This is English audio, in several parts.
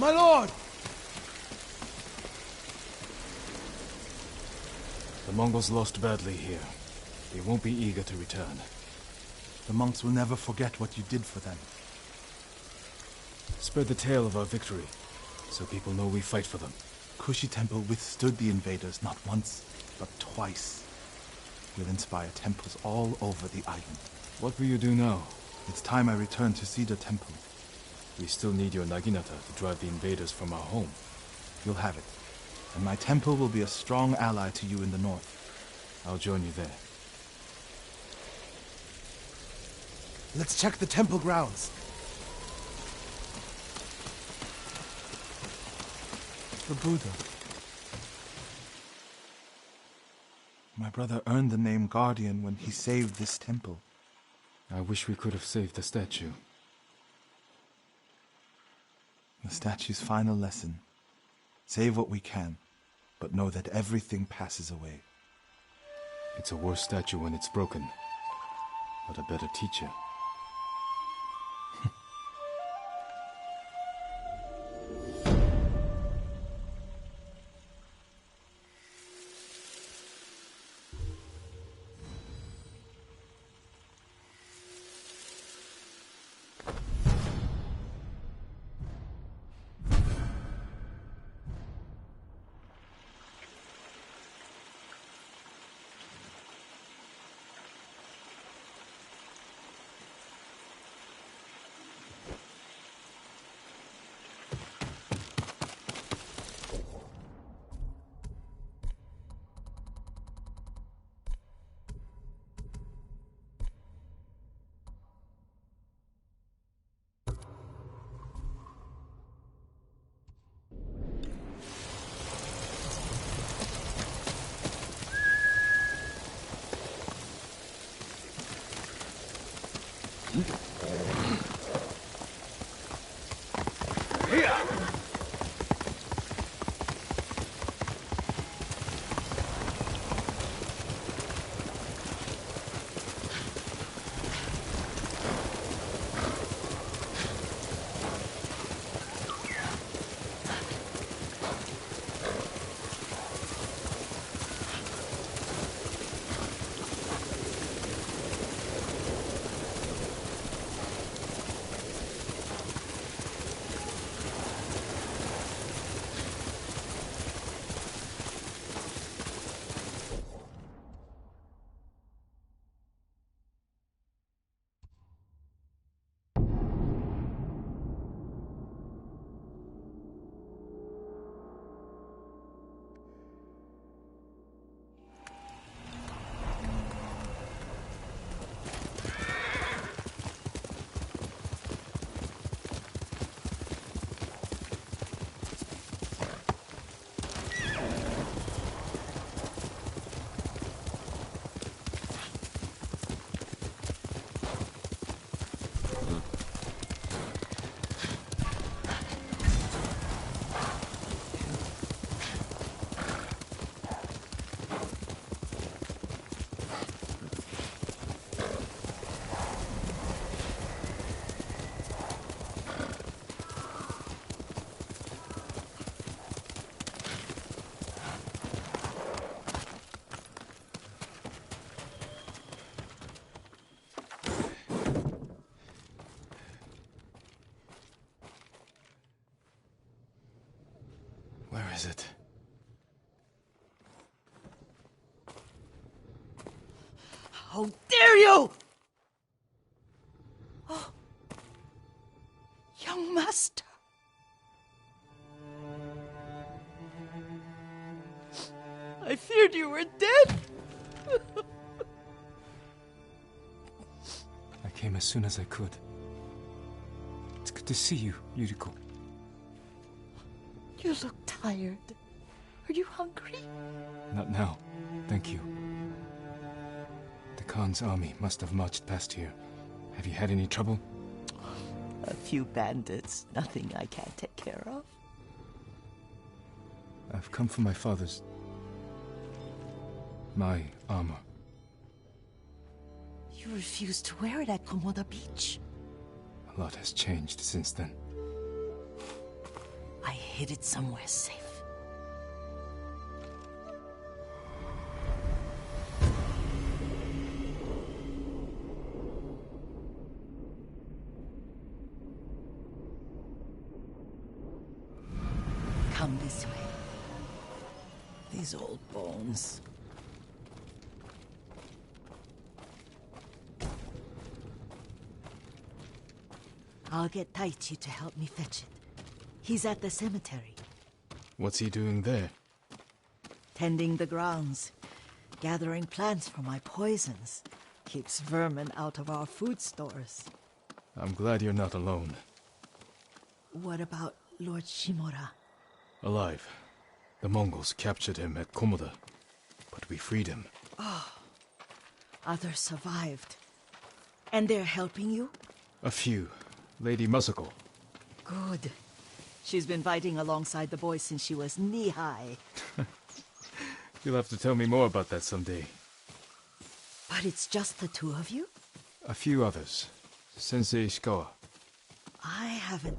My lord! The Mongols lost badly here. They won't be eager to return. The monks will never forget what you did for them. Spread the tale of our victory, so people know we fight for them. Kushi Temple withstood the invaders not once, but twice. We'll inspire temples all over the island. What will you do now? It's time I return to Cedar Temple. We still need your Naginata to drive the invaders from our home. You'll have it. And my temple will be a strong ally to you in the north. I'll join you there. Let's check the temple grounds. The Buddha. My brother earned the name Guardian when he saved this temple. I wish we could have saved the statue. The statue's final lesson. Save what we can, but know that everything passes away. It's a worse statue when it's broken, but a better teacher. Where is it? How dare you! Oh. Young master. I feared you were dead. I came as soon as I could. It's good to see you, Yuriko. You look tired. Are you hungry? Not now, thank you. The Khan's army must have marched past here. Have you had any trouble? A few bandits. Nothing I can't take care of. I've come for my father's... my armor. You refused to wear it at Komoda Beach. A lot has changed since then. hid it somewhere safe. Come this way. These old bones. I'll get Taichi to help me fetch it. He's at the cemetery. What's he doing there? Tending the grounds. Gathering plants for my poisons. Keeps vermin out of our food stores. I'm glad you're not alone. What about Lord Shimura? Alive. The Mongols captured him at Komoda, but we freed him. Others survived. And they're helping you? A few. Lady Masako. Good. She's been fighting alongside the boys since she was knee-high. You'll have to tell me more about that someday. But it's just the two of you? A few others. Sensei Ishikawa. I haven't...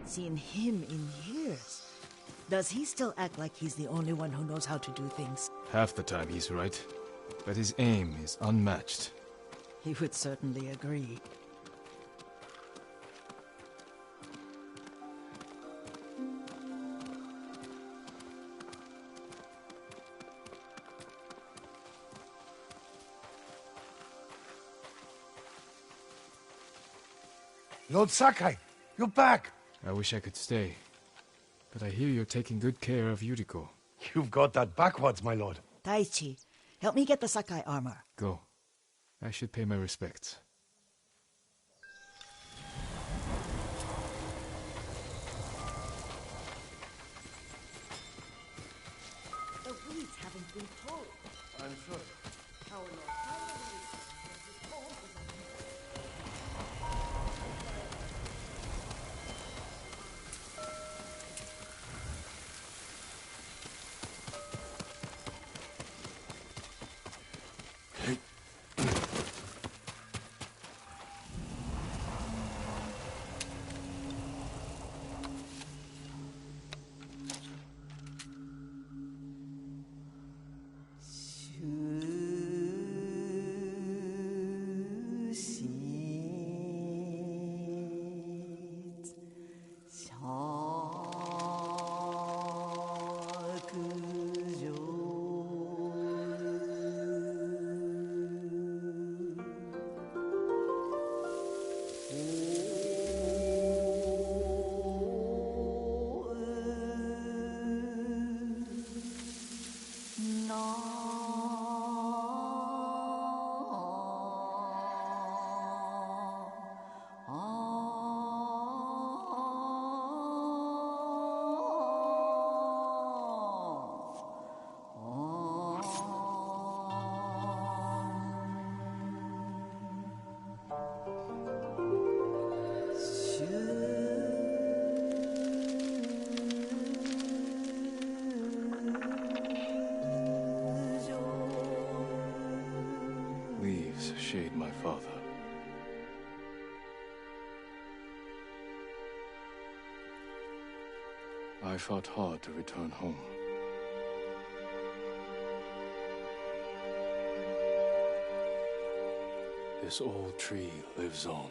seen him in years. Does he still act like he's the only one who knows how to do things? Half the time he's right, but his aim is unmatched. He would certainly agree. Lord Sakai, you're back! I wish I could stay, but I hear you're taking good care of Yuriko. You've got that backwards, my lord. Taichi, help me get the Sakai armor. Go. I should pay my respects. The weeds haven't been told. I'm sure. Our Lord finally that his home is a Leaves shade my father. I fought hard to return home. This old tree lives on.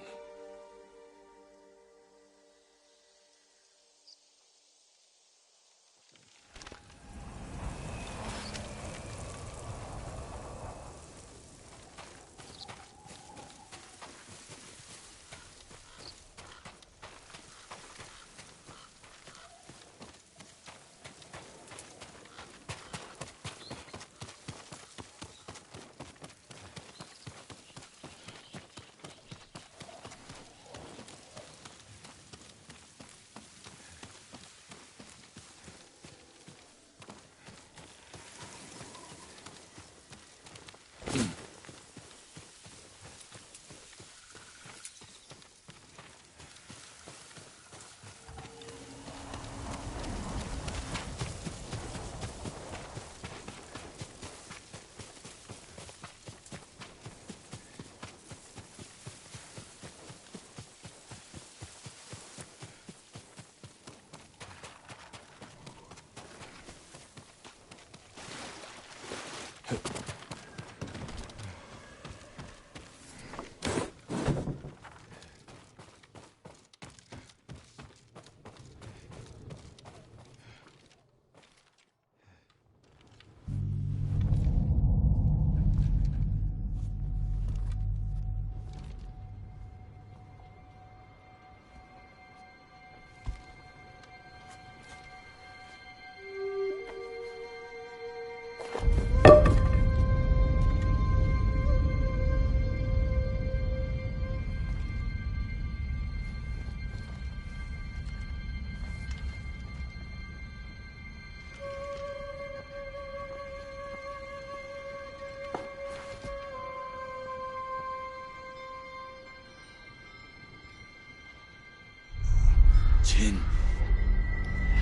Jin,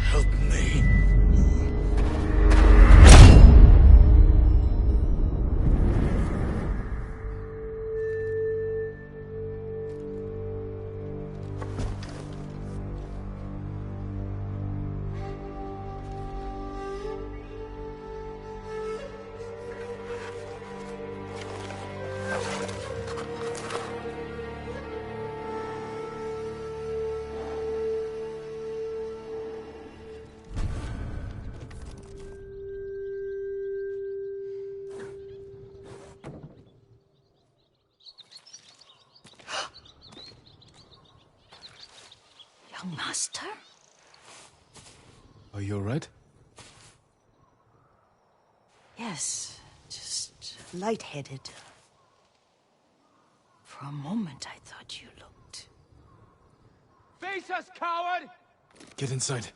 help me. Young master? Are you alright? Yes, just lightheaded. For a moment, I thought you looked... Face us, coward! Get inside.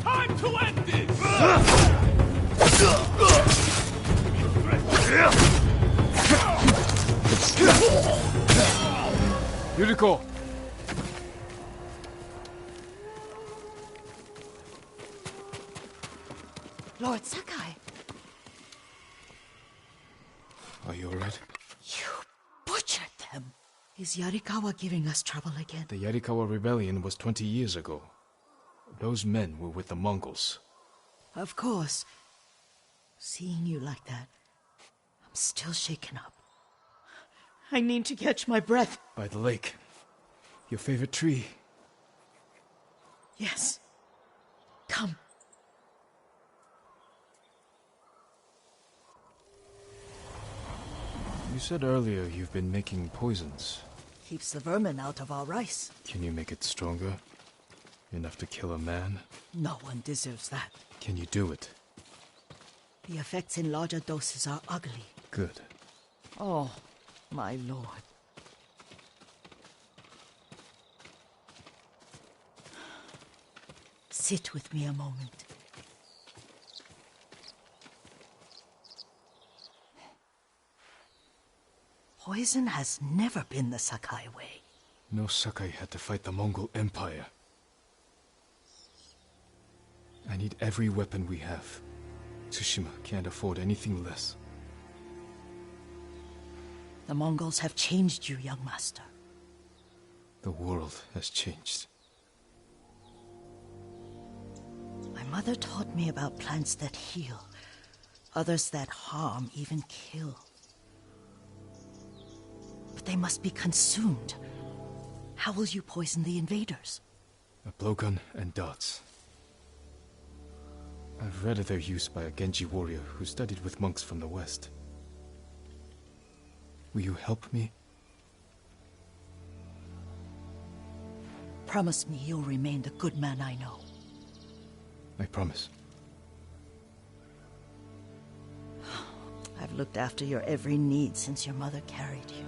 Time to end this! Yuriko! Lord Sakai, Are you alright? you butchered them. Is Yarikawa giving us trouble again? The Yarikawa rebellion was 20 years ago. Those men were with the Mongols. Of course. Seeing you like that, I'm still shaken up. I need to catch my breath. By the lake. Your favorite tree. Yes. Come. You said earlier you've been making poisons. Keeps the vermin out of our rice. Can you make it stronger? Enough to kill a man? No one deserves that. Can you do it? The effects in larger doses are ugly. Good. Oh, my lord. Sit with me a moment. Poison has never been the Sakai way. No Sakai had to fight the Mongol Empire. I need every weapon we have. Tsushima can't afford anything less. The Mongols have changed you, young master. The world has changed. My mother taught me about plants that heal, others that harm, even kill. But they must be consumed. How will you poison the invaders? A blowgun and darts. I've read of their use by a Genji warrior who studied with monks from the west. Will you help me? Promise me you'll remain the good man I know. I promise. I've looked after your every need since your mother carried you.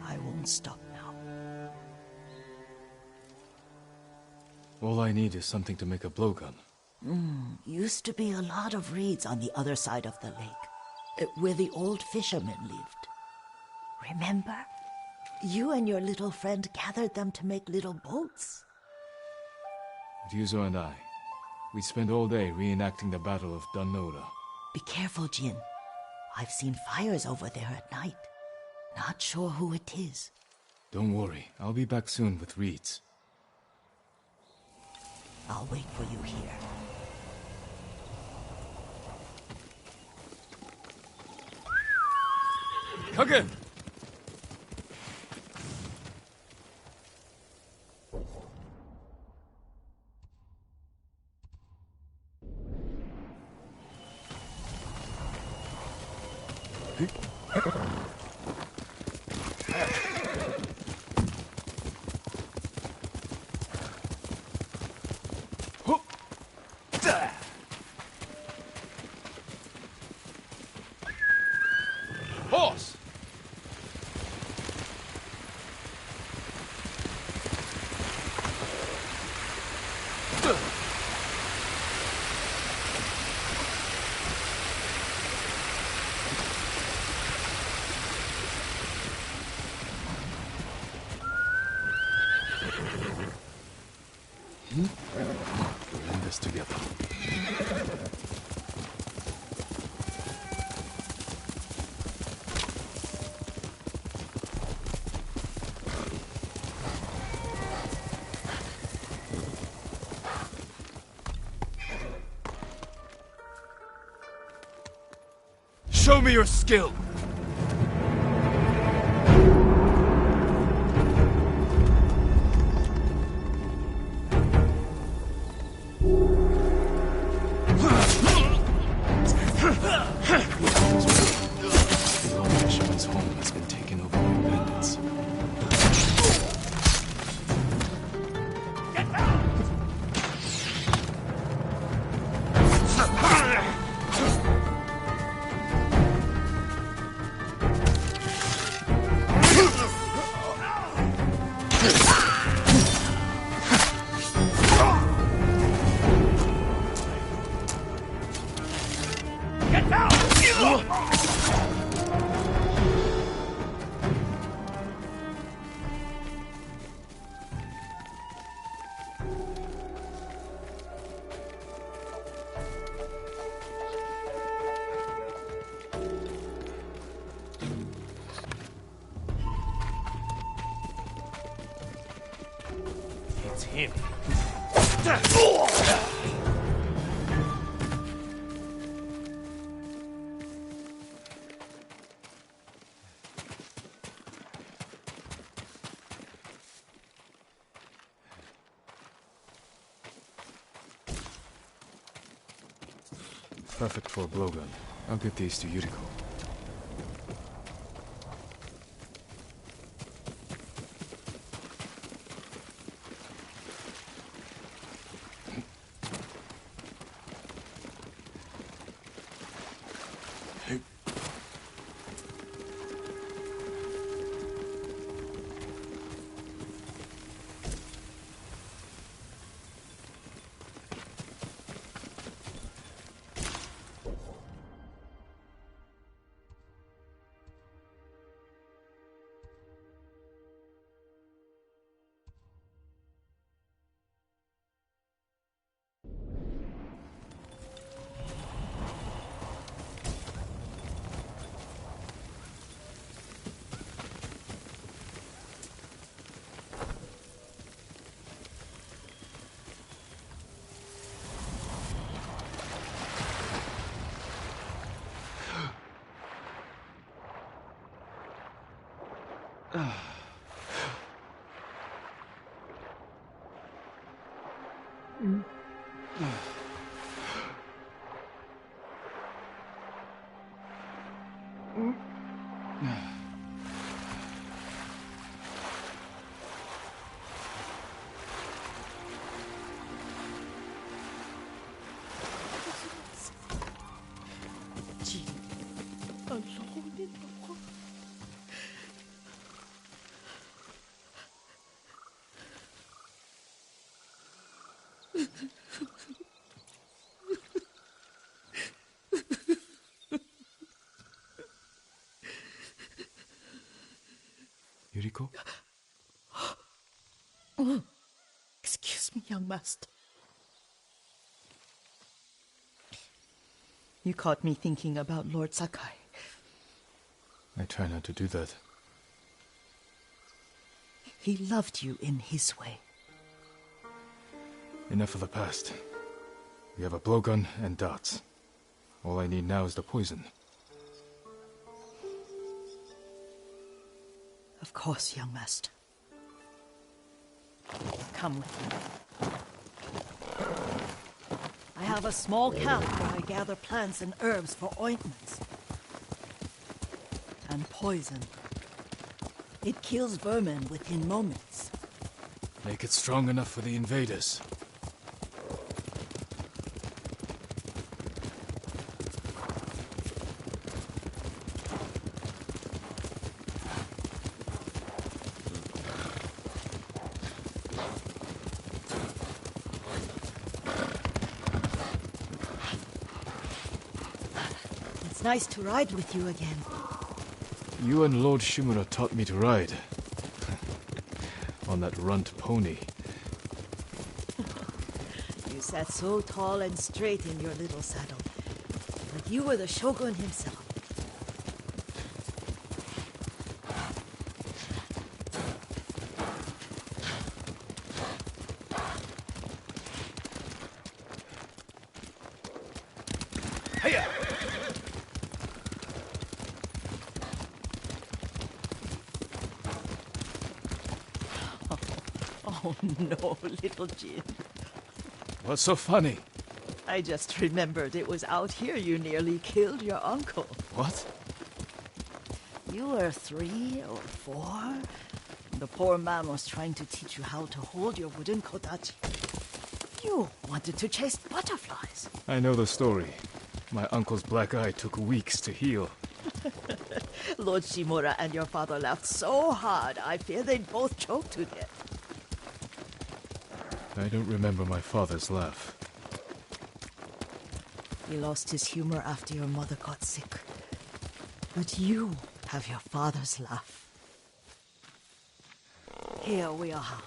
I won't stop now. All I need is something to make a blowgun. Used to be a lot of reeds on the other side of the lake, where the old fishermen lived. Remember? You and your little friend gathered them to make little boats. Ryuzo and I, we spent all day reenacting the Battle of Danora. Be careful, Jin. I've seen fires over there at night. Not sure who it is. Don't worry, I'll be back soon with reeds. I'll wait for you here. Kage! Horse! We're in this together. Show me your skill! The old fisherman's home has been taken over by bandits. It's him. Perfect for a blowgun. I'll get these to Yuriko. Alone in the world. Yuriko? Oh, excuse me, young master. You caught me thinking about Lord Sakai. I try not to do that. He loved you in his way. Enough of the past. We have a blowgun and darts. All I need now is the poison. Of course, young master. Come with me. I have a small camp where I gather plants and herbs for ointments. And poison. It kills vermin within moments. Make it strong enough for the invaders. It's nice to ride with you again. You and Lord Shimura taught me to ride. On that runt pony. You sat so tall and straight in your little saddle. Like you were the shogun himself. Oh no, little Jin. What's so funny? I just remembered it was out here you nearly killed your uncle. What? You were 3 or 4. The poor man was trying to teach you how to hold your wooden kodachi. You wanted to chase butterflies. I know the story. My uncle's black eye took weeks to heal. Lord Shimura and your father laughed so hard, I fear they'd both choke to death. I don't remember my father's laugh. He lost his humor after your mother got sick. But you have your father's laugh. Here we are.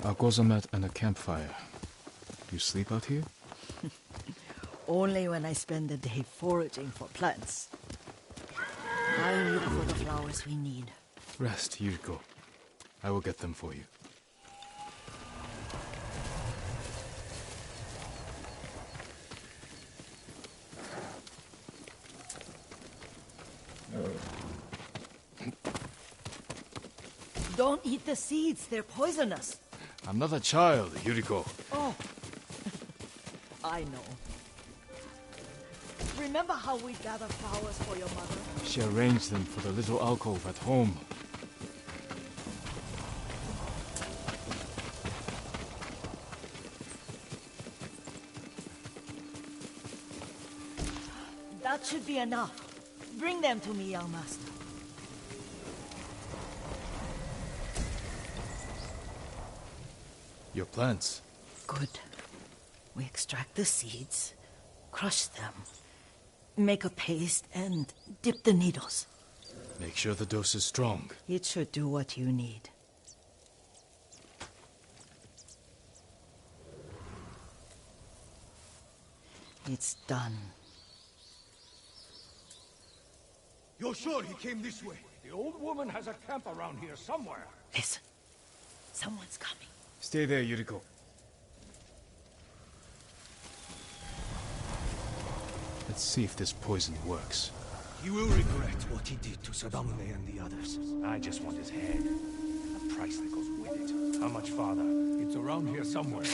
A gozamat and a campfire. You sleep out here? Only when I spend the day foraging for plants. I look for the flowers we need. Rest, Yuriko. I will get them for you. Don't eat the seeds, they're poisonous. I'm not a child, Yuriko. Oh, I know. Remember how we gather flowers for your mother? She arranged them for the little alcove at home. That should be enough. Bring them to me, young master. Your plants. Good. We extract the seeds, crush them, make a paste, and dip the needles. Make sure the dose is strong. It should do what you need. It's done. You're sure he came this way? The old woman has a camp around here somewhere. Listen. Someone's coming. Stay there, Yuriko. Let's see if this poison works. He will regret what he did to Sadamune and the others. I just want his head. And the price that goes with it. How much farther? It's around here somewhere.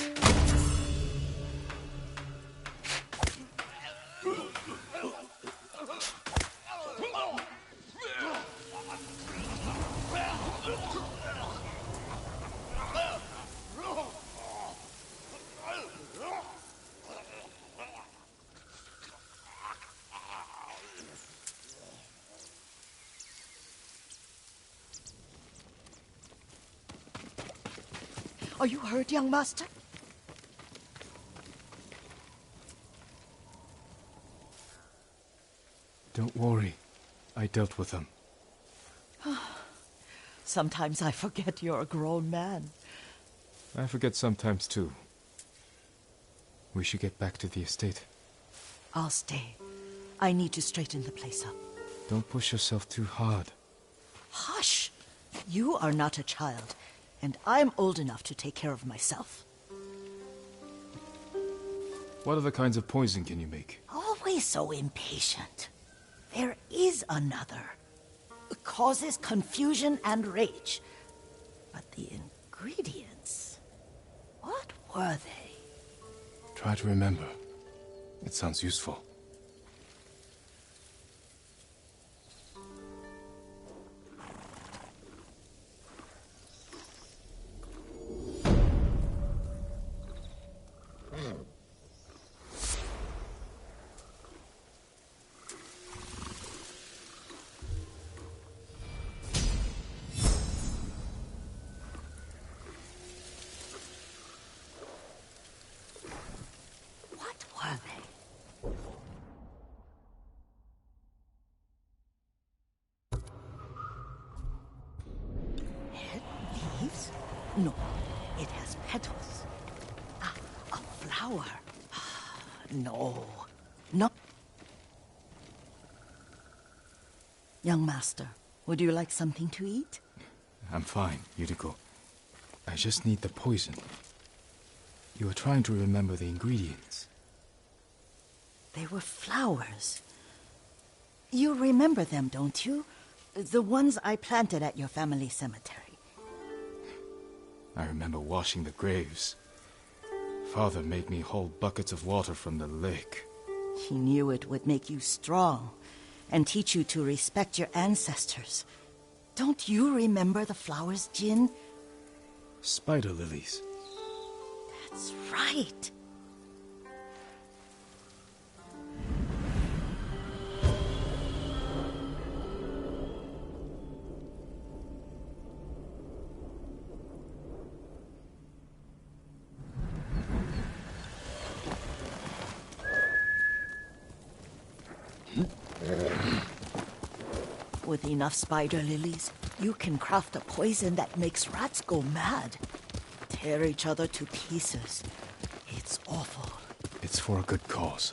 Are you hurt, young master? Don't worry. I dealt with them. Sometimes I forget you're a grown man. I forget sometimes too. We should get back to the estate. I'll stay. I need to straighten the place up. Don't push yourself too hard. Hush! You are not a child, and I'm old enough to take care of myself. What other kinds of poison can you make? Always so impatient. There is another. It causes confusion and rage. But the ingredients... what were they? Try to remember. It sounds useful. No, it has petals. Ah, a flower. No. No. Young master, would you like something to eat? I'm fine, Yuriko. I just need the poison. You were trying to remember the ingredients. They were flowers. You remember them, don't you? The ones I planted at your family cemetery. I remember washing the graves. Father made me hold buckets of water from the lake. He knew it would make you strong and teach you to respect your ancestors. Don't you remember the flowers, Jin? Spider lilies. That's right. With enough spider lilies, you can craft a poison that makes rats go mad. Tear each other to pieces. It's awful. It's for a good cause.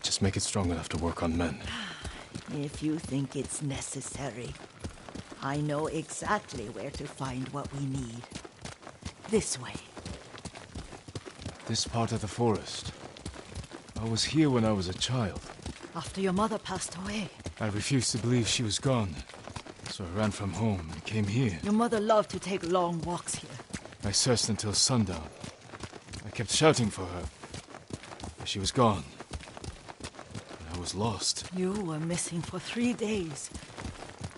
Just make it strong enough to work on men. If you think it's necessary, I know exactly where to find what we need. This way. This part of the forest. I was here when I was a child. After your mother passed away. I refused to believe she was gone. So I ran from home and came here. Your mother loved to take long walks here. I searched until sundown. I kept shouting for her. But she was gone. And I was lost. You were missing for 3 days.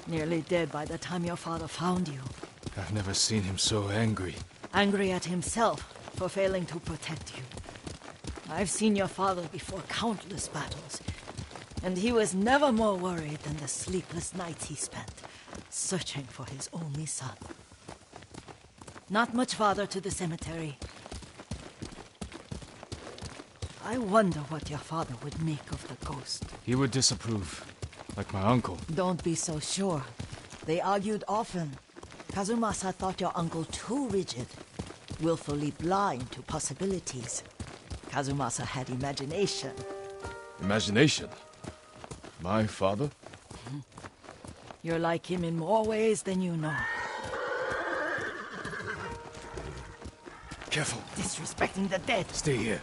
Nearly dead by the time your father found you. I've never seen him so angry. Angry at himself for failing to protect you. I've seen your father before countless battles. And he was never more worried than the sleepless nights he spent searching for his only son. Not much farther to the cemetery. I wonder what your father would make of the ghost. He would disapprove, like my uncle. Don't be so sure. They argued often. Kazumasa thought your uncle too rigid, willfully blind to possibilities. Kazumasa had imagination. Imagination? My father? You're like him in more ways than you know. Careful. Disrespecting the dead. Stay here.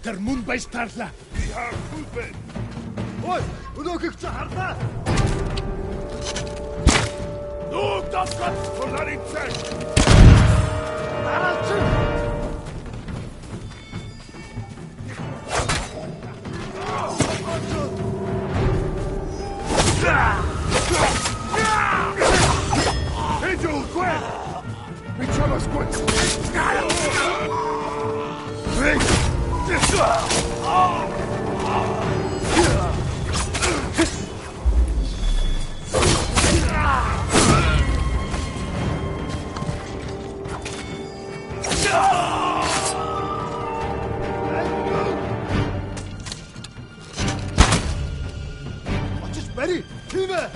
Termun baistarla. Iha kulpen. Oi, unukik saharta. Nu daskat solaritsen. Aralçın. Angel Gwen. Bichamas Gwen. Açış beri. Kime?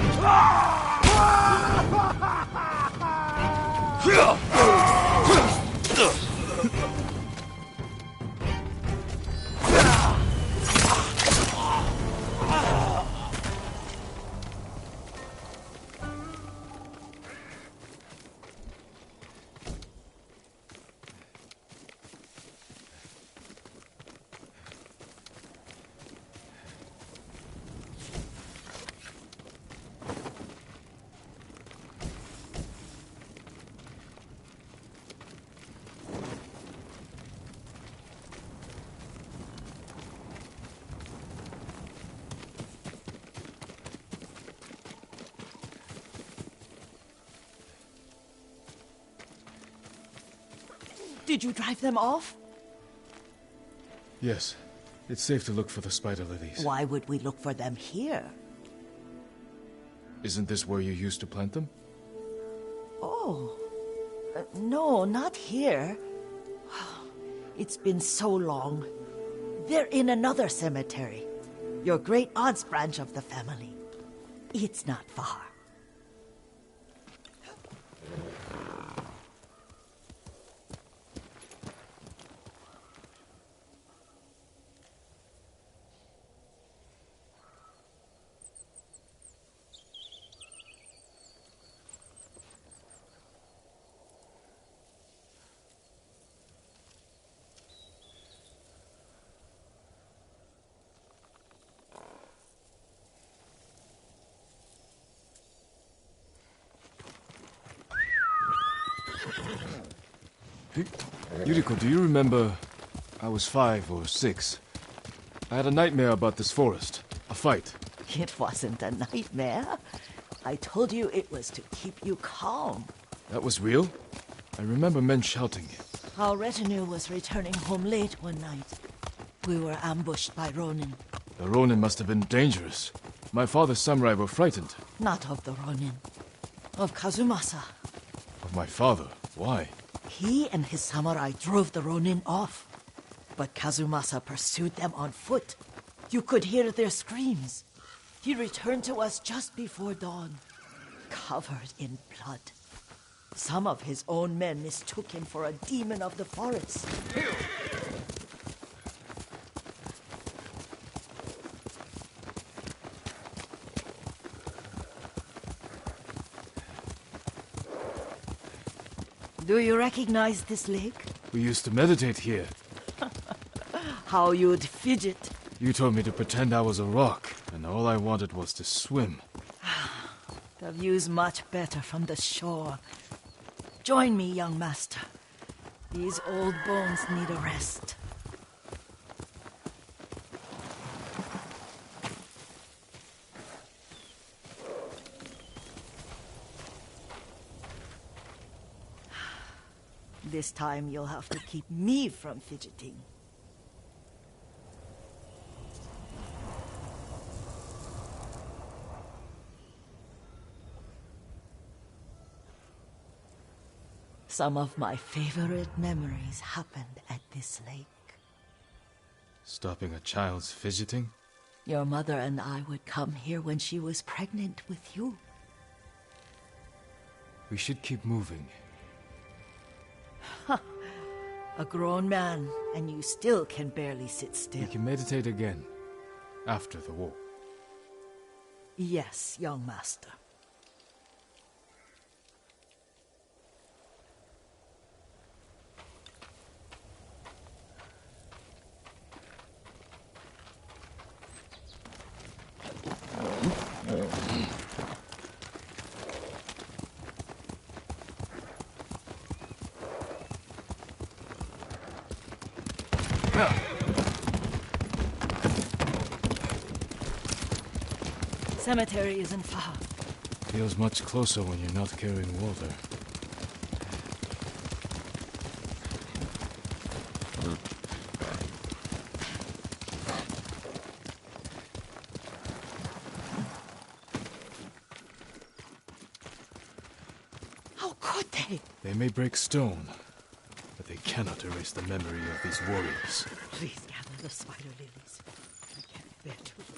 Did you drive them off? Yes. It's safe to look for the spider lilies. Why would we look for them here? Isn't this where you used to plant them? Oh. No, not here. It's been so long. They're in another cemetery. Your great aunt's branch of the family. It's not far. Yuriko, do you remember? I was 5 or 6. I had a nightmare about this forest. A fight. It wasn't a nightmare. I told you it was to keep you calm. That was real? I remember men shouting. Our retinue was returning home late one night. We were ambushed by Ronin. The Ronin must have been dangerous. My father's samurai were frightened. Not of the Ronin. Of Kazumasa. Of my father? Why? He and his samurai drove the Ronin off. But Kazumasa pursued them on foot. You could hear their screams. He returned to us just before dawn, covered in blood. Some of his own men mistook him for a demon of the forest. Do you recognize this lake? We used to meditate here. How you'd fidget. You told me to pretend I was a rock, and all I wanted was to swim. The view's much better from the shore. Join me, young master. These old bones need a rest. This time you'll have to keep me from fidgeting. Some of my favorite memories happened at this lake. Stopping a child's fidgeting? Your mother and I would come here when she was pregnant with you. We should keep moving. A grown man, and you still can barely sit still. We can meditate again, after the war. Yes, young master. Cemetery isn't far. Feels much closer when you're not carrying water. How could they? They may break stone, but they cannot erase the memory of these warriors. Please gather the spider lilies. I can't bear to wait.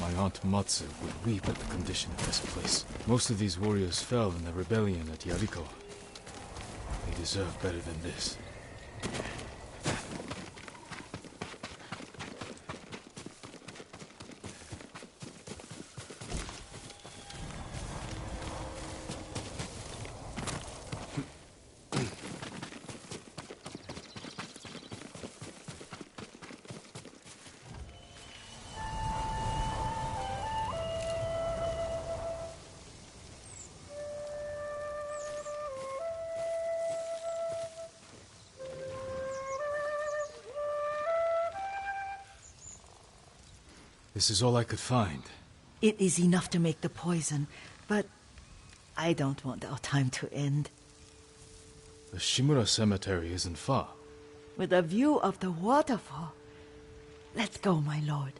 My Aunt Matsu would weep at the condition of this place. Most of these warriors fell in the rebellion at Yariko. They deserve better than this. This is all I could find. It is enough to make the poison, but I don't want our time to end. The Shimura Cemetery isn't far. With a view of the waterfall. Let's go, my lord.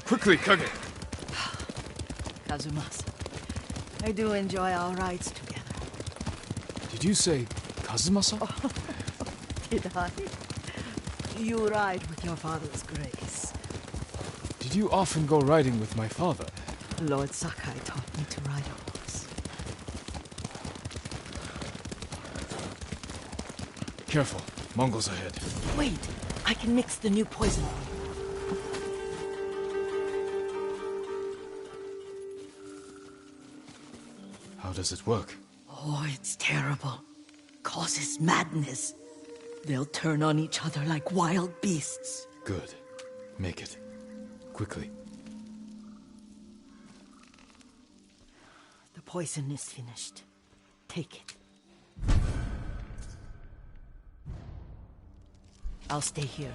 Quickly, Kage! Kazumasa, I do enjoy our rides together. Did you say Kazumasa? Did I? You ride with your father's grace. Did you often go riding with my father? Lord Sakai taught me to ride a horse. Careful, Mongols ahead. Wait, I can mix the new poison. How does it work? Oh, it's terrible. Causes madness. They'll turn on each other like wild beasts. Good. Make it. Quickly. The poison is finished. Take it. I'll stay here.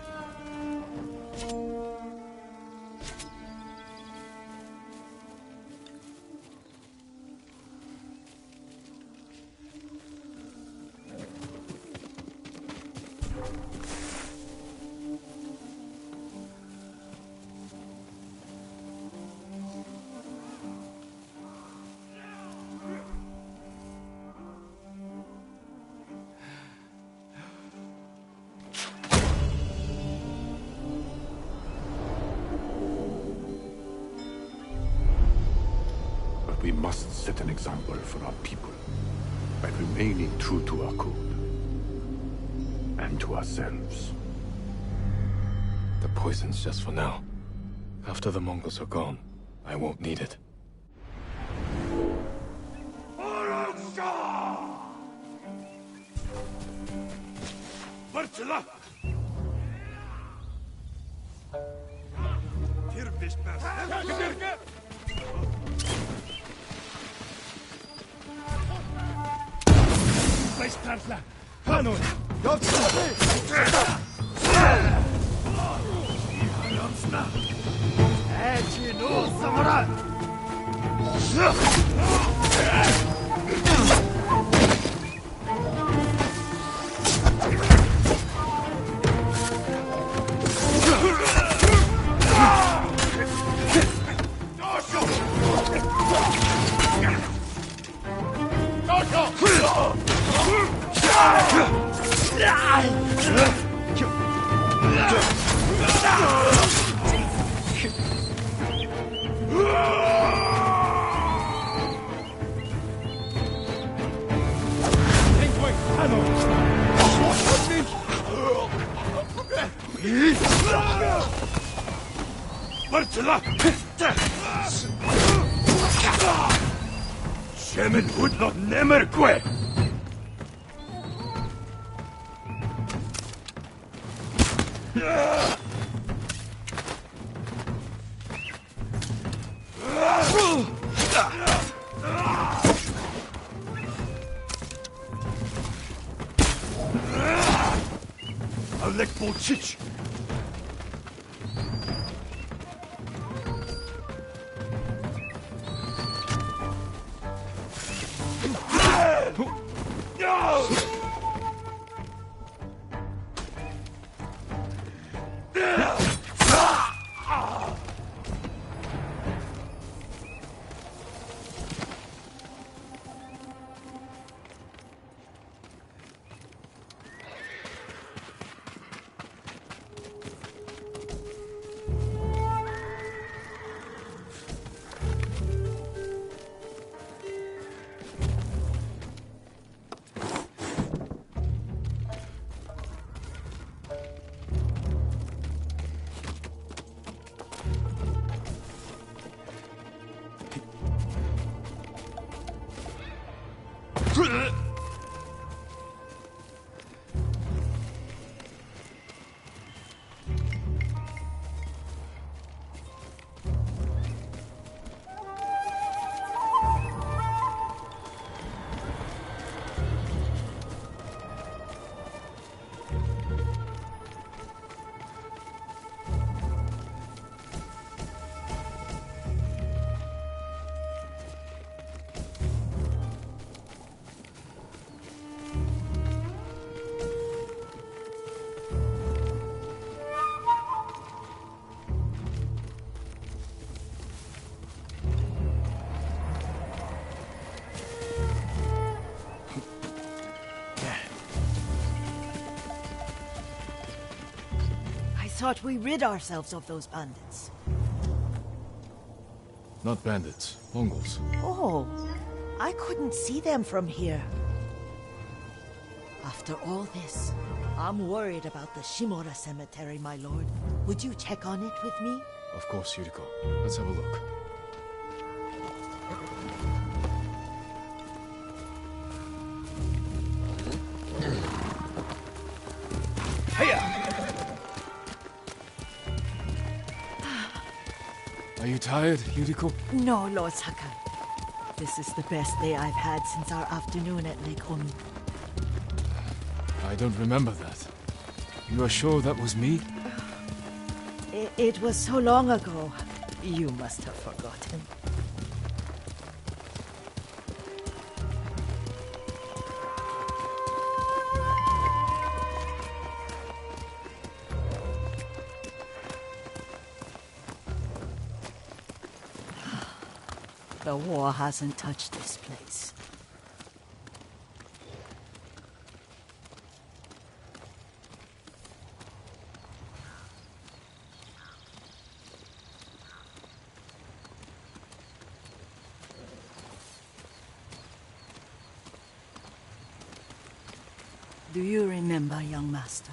We must set an example for our people by remaining true to our code and to ourselves. poison's just for now. After the Mongols are gone, I won't need it. Thought we rid ourselves of those bandits. Not bandits, Mongols. Oh, I couldn't see them from here. After all this, I'm worried about the Shimura cemetery, my lord. Would you check on it with me? Of course, Yuriko. Let's have a look. Are you tired, Yuriko? No, Lord Sakai. This is the best day I've had since our afternoon at Lake Oni. I don't remember that. You are sure that was me? It was so long ago. You must have forgotten. The war hasn't touched this place. Do you remember, young master?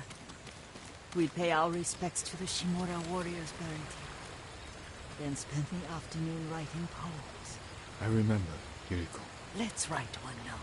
We'd pay our respects to the Shimura warriors buried here. Then spend the afternoon writing poems. I remember, Yuriko. Let's write one now.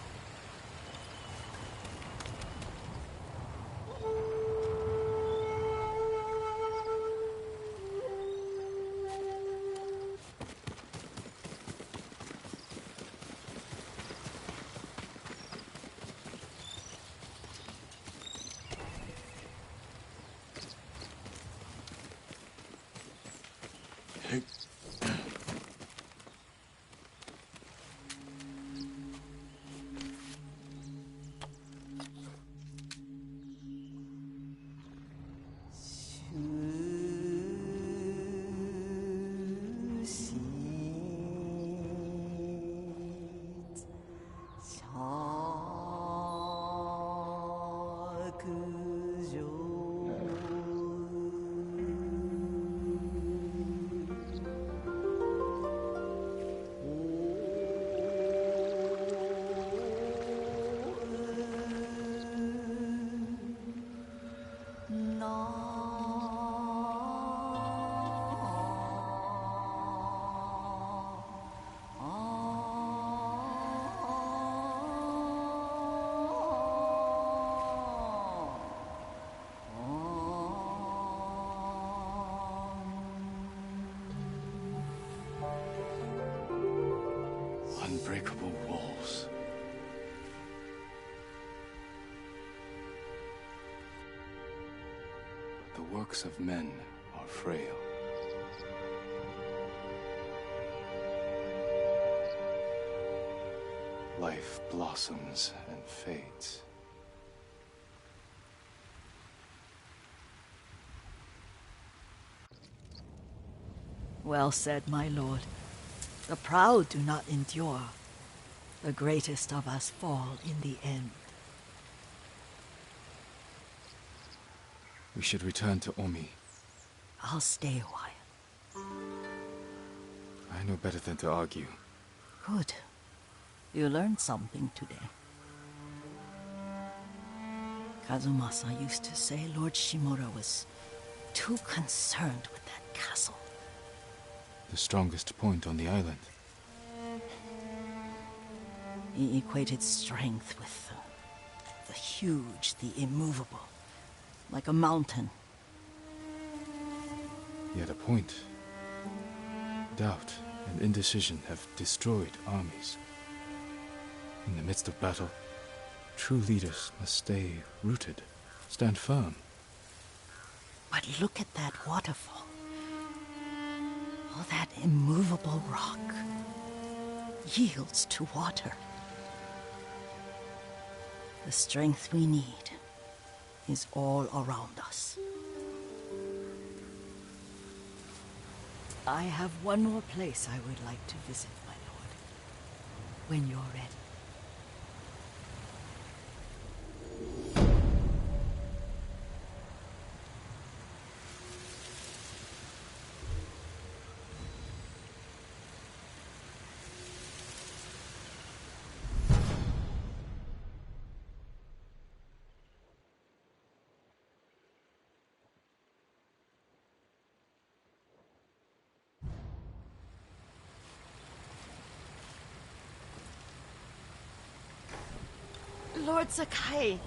Unbreakable walls. The works of men are frail. Life blossoms and fades. Well said, my lord. The proud do not endure. The greatest of us fall in the end. We should return to Omi. I'll stay a while. I know better than to argue. Good. You learned something today. Kazumasa used to say Lord Shimura was too concerned with that castle. The strongest point on the island. He equated strength with the huge, the immovable, like a mountain. Yet a point. Doubt and indecision have destroyed armies. In the midst of battle, true leaders must stay rooted, stand firm. But look at that waterfall. All that immovable rock yields to water. The strength we need is all around us. I have one more place I would like to visit, my lord. When you're ready. Lord Sakai,